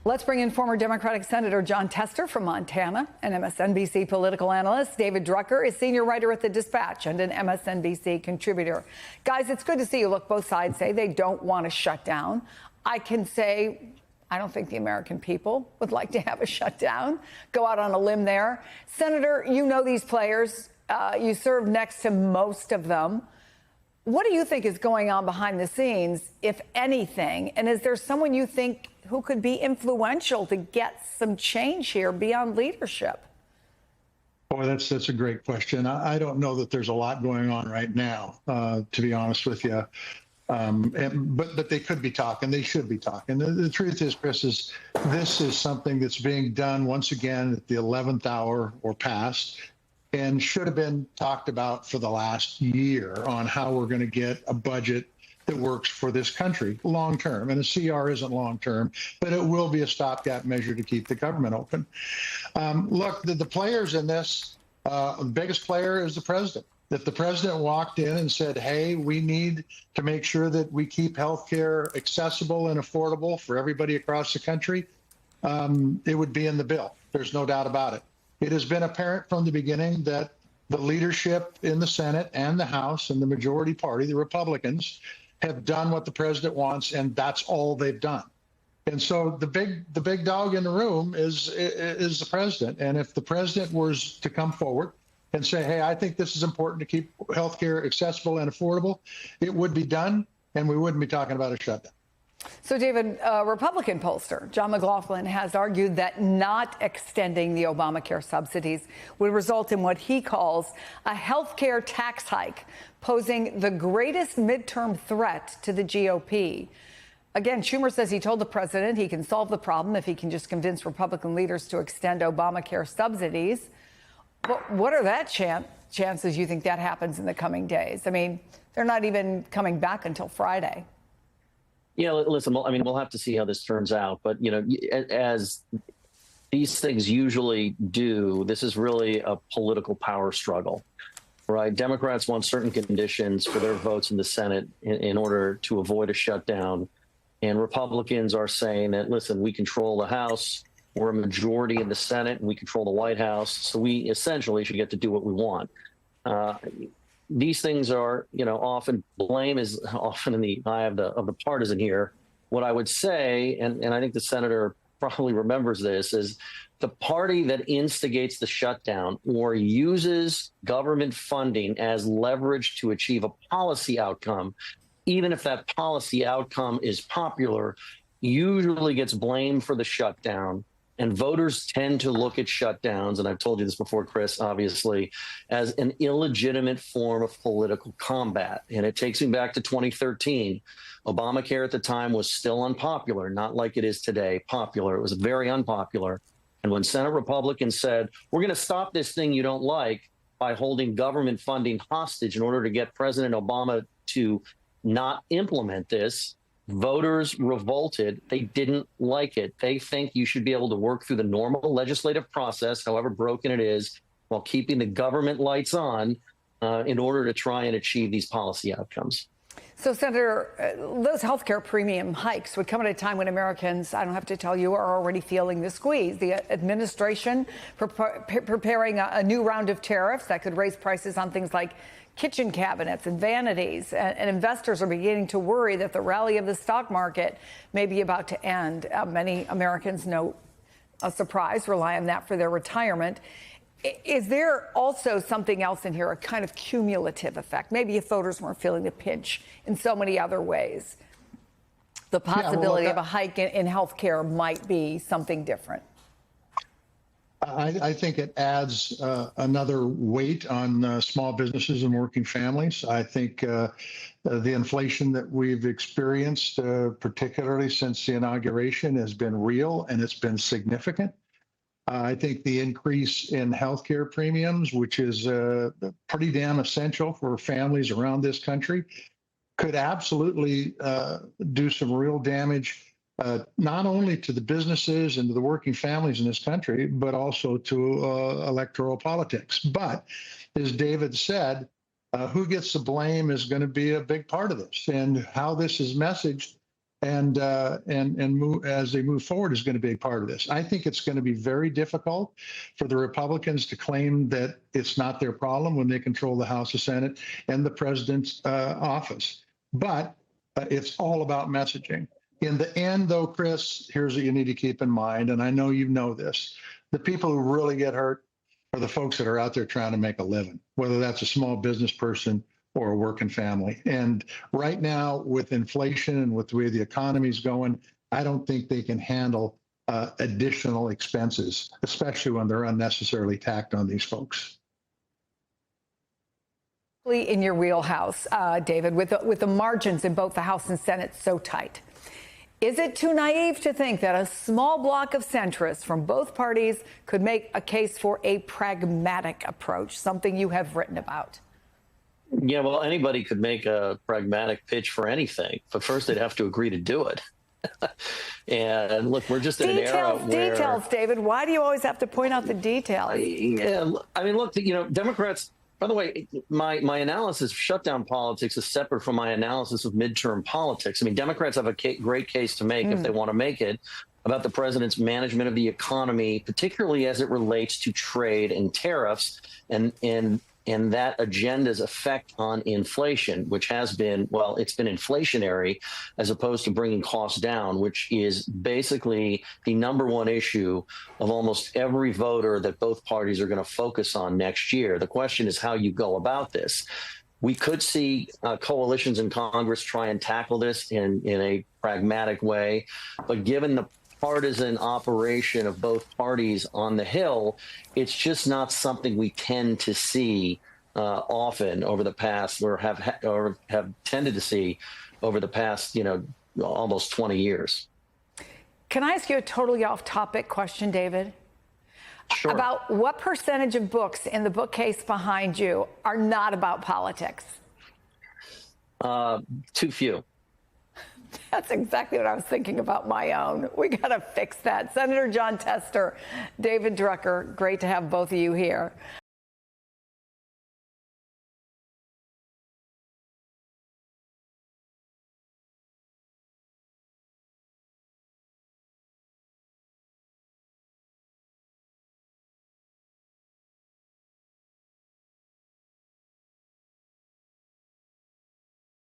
Let's bring in former Democratic Senator Jon Tester from Montana and MSNBC political analyst David Drucker is senior writer at The Dispatch and an MSNBC contributor. Guys, it's good to see you. Look, both sides say they don't want to shut down. I can say I don't think the American people would like to have a shutdown. Go out on a limb there. Senator, you know these players. You serve next to most of them. What do you think is going on behind the scenes, if anything? And is there someone you think who could be influential to get some change here beyond leadership? Boy, that's a great question. I don't know that there's a lot going on right now, to be honest with you. But they could be talking. They should be talking. The truth is, Chris, this is something that's being done once again at the 11th hour or past, and should have been talked about for the last year on how we're going to get a budget that works for this country long term. And a CR isn't long term, but it will be a stopgap measure to keep the government open. Look, the players in this, the biggest player is the president. If the president walked in and said, hey, we need to make sure that we keep health care accessible and affordable for everybody across the country, it would be in the bill. There's no doubt about it. It has been apparent from the beginning that the leadership in the Senate and the House and the majority party, the Republicans, have done what the president wants, and that's all they've done. And so the big dog in the room is the president. And if the president was to come forward and say, hey, I think this is important to keep health care accessible and affordable, it would be done, and we wouldn't be talking about a shutdown. So, David, Republican pollster John McLaughlin has argued that not extending the Obamacare subsidies would result in what he calls a health care tax hike, posing the greatest midterm threat to the GOP. Again, Schumer says he told the president he can solve the problem if he can just convince Republican leaders to extend Obamacare subsidies. But what are that chances you think that happens in the coming days? I mean, they're not even coming back until Friday. Yeah, listen, I mean, we'll have to see how this turns out. But, you know, as these things usually do, this is really a political power struggle, right? Democrats want certain conditions for their votes in the Senate in order to avoid a shutdown. And Republicans are saying that, listen, we control the House. We're a majority in the Senate, and we control the White House. So we essentially should get to do what we want. These things are, you know, often blame is often in the eye of the partisan here. What I would say, and I think the senator probably remembers this, is the party that instigates the shutdown or uses government funding as leverage to achieve a policy outcome, even if that policy outcome is popular, usually gets blamed for the shutdown. And voters tend to look at shutdowns, and I've told you this before, Chris, obviously, as an illegitimate form of political combat. And it takes me back to 2013. Obamacare at the time was still unpopular, not like it is today, popular. It was very unpopular. And when Senate Republicans said, we're going to stop this thing you don't like by holding government funding hostage in order to get President Obama to not implement this, voters revolted. They didn't like it. They think you should be able to work through the normal legislative process, however broken it is, while keeping the government lights on in order to try and achieve these policy outcomes. So, Senator, those health care premium hikes would come at a time when Americans, I don't have to tell you, are already feeling the squeeze. The administration preparing a new round of tariffs that could raise prices on things like kitchen cabinets and vanities, and investors are beginning to worry that the rally of the stock market may be about to end. Many Americans, no surprise, rely on that for their retirement. Is there also something else in here, a kind of cumulative effect? Maybe if voters weren't feeling the pinch in so many other ways, the possibility of a hike in health care might be something different. I think it adds another weight on small businesses and working families. I think the inflation that we've experienced, particularly since the inauguration, has been real and it's been significant. I think the increase in healthcare premiums, which is pretty damn essential for families around this country, could absolutely do some real damage, not only to the businesses and to the working families in this country, but also to electoral politics. But as David said, who gets the blame is going to be a big part of this, and how this is messaged and move as they move forward is going to be a part of this. I think it's going to be very difficult for the Republicans to claim that it's not their problem when they control the House, the Senate, and the president's office. But it's all about messaging. In the end, though, Chris, here's what you need to keep in mind, and I know you know this: the people who really get hurt are the folks that are out there trying to make a living, whether that's a small business person or a working family. And right now, with inflation and with the way the economy's going, I don't think they can handle additional expenses, especially when they're unnecessarily tacked on these folks. In your wheelhouse, David, with the margins in both the House and Senate so tight. Is it too naive to think that a small block of centrists from both parties could make a case for a pragmatic approach, something you have written about? Yeah, well, anybody could make a pragmatic pitch for anything, but first they'd have to agree to do it. And look, we're just in an era where details, David. Why do you always have to point out the details? Yeah, I mean, look, Democrats. By the way, my analysis of shutdown politics is separate from my analysis of midterm politics. I mean, Democrats have a great case to make if they want to make it about the president's management of the economy, particularly as it relates to trade and tariffs and that agenda's effect on inflation, which has been, well, it's been inflationary as opposed to bringing costs down, which is basically the number one issue of almost every voter that both parties are going to focus on next year. The question is how you go about this. We could see coalitions in Congress try and tackle this in a pragmatic way, but given the partisan operation of both parties on the Hill, it's just not something we tend to see often over the past, or have tended to see over the past, almost 20 years. Can I ask you a totally off-topic question, David? Sure. About what percentage of books in the bookcase behind you are not about politics? Too few. That's exactly what I was thinking about my own. We got to fix that. Senator Jon Tester, David Drucker, great to have both of you here.